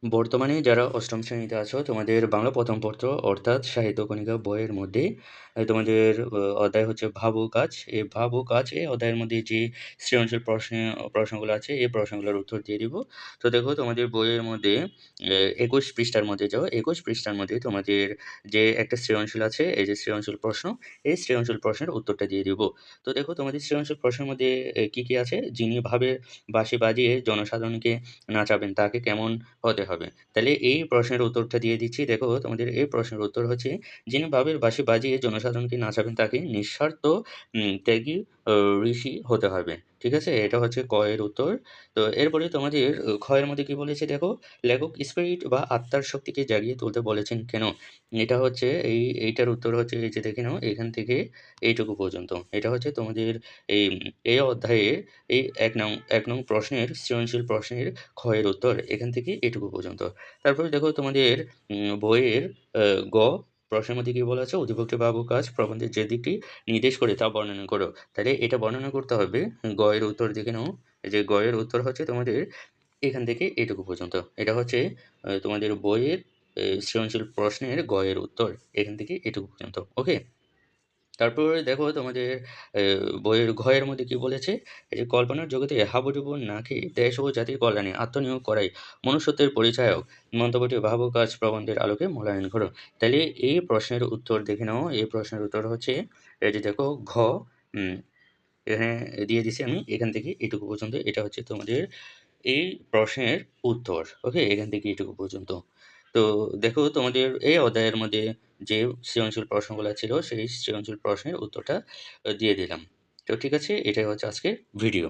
বর্তমানে যারা অষ্টম শ্রেণীতে আছো তোমাদের বাংলা প্রথম পত্র অর্থাৎ সাহিত্য কণিকা বইয়ের মধ্যে তোমাদের অধ্যায় হচ্ছে ভাবু কাজ। এই ভাবু কাজ এই অধ্যায়ের মধ্যে যে সৃজনশীল প্রশ্নগুলো আছে এই প্রশ্নগুলোর উত্তর দিয়ে দিব। তো দেখো তোমাদের বইয়ের মধ্যে ২১ পৃষ্ঠার মধ্যে যাও। ২১ পৃষ্ঠার মধ্যে তোমাদের যে একটা সৃজনশীল আছে, এই যে সৃজনশীল প্রশ্ন, এই সৃজনশীল প্রশ্নের উত্তরটা দিয়ে দিব। তো দেখো তোমাদের সৃজনশীল প্রশ্নের মধ্যে কি, কি আছে? যিনি ভাবে বাঁশি বাজিয়ে জনসাধারণকে নাচাবেন তাকে কেমন হতে হবে। তাহলে এই প্রশ্নের উত্তরটা দিয়ে দিচ্ছি। দেখো তোমাদের এই প্রশ্নের উত্তর হচ্ছে, যিনি বাঁশির বাঁশি বাজিয়ে জনসাধারণকে নাচাবেন তাকে নিঃস্বার্থ ত্যাগী ঋষি হতে হবে। ঠিক আছে? এটা হচ্ছে ক এর উত্তর। তো এরপরে তোমাদের খ এর মধ্যে কি বলেছে দেখো, লেখক স্পিরিট বা আত্মার শক্তিকে জাগিয়ে তুলতে বলেছেন কেন? এটা হচ্ছে এইটার উত্তর হচ্ছে এই যে দেখে নাও এখান থেকে এইটুকু পর্যন্ত। এটা হচ্ছে তোমাদের এই এই অধ্যায়ের এই ১ নং প্রশ্নের সৃজনশীল প্রশ্নের খ এর উত্তর এখান থেকে এটুকু পর্যন্ত। তারপরে দেখো তোমাদের বইয়ের আ গ প্রশ্নের মধ্যে কি বলা আছে? অধিভুক্ত বাহু কাজ প্রবন্ধের যে দিকটি নির্দেশ করে তা বর্ণনা করো। তাহলে এটা বর্ণনা করতে হবে। গ এর উত্তর দেখে নাও। এই যে গ এর উত্তর হচ্ছে তোমাদের এখান থেকে এটুকু পর্যন্ত। এটা হচ্ছে তোমাদের বইয়ের সৃজনশীল প্রশ্নের গ এর উত্তর। এখান থেকে এটুকু পর্যন্ত। ওকে? তারপরে দেখো তোমাদের এ বইয়ের ঘ এর মধ্যে কি বলেছে? এই যে কল্পনার জগতে হাবুডুবু না খেয়ে দেশ ও জাতির কল্যাণে আত্মনিয়োগ করাই মনুষ্যত্বের পরিচায়ক। মন্তব্যটি ভাবু কাজ প্রবন্ধের আলোকে মূল্যায়ন করো। তাইলে এই প্রশ্নের উত্তর দেখে নাও। এই প্রশ্নের উত্তর হচ্ছে এই যে দেখো ঘ উম এখানে দিয়ে দিছি আমি। এখান থেকে এটুকু পর্যন্ত। এটা হচ্ছে তোমাদের এই প্রশ্নের উত্তর। ওকে? এখান থেকে এটুকু পর্যন্ত। তো দেখো তোমাদের এই অধ্যায়ের মধ্যে যে সৃজনশীল প্রশ্নগুলা ছিল, সেই সৃজনশীল প্রশ্নের উত্তরটা দিয়ে দিলাম। তো ঠিক আছে? এটাই হচ্ছে আজকের ভিডিও।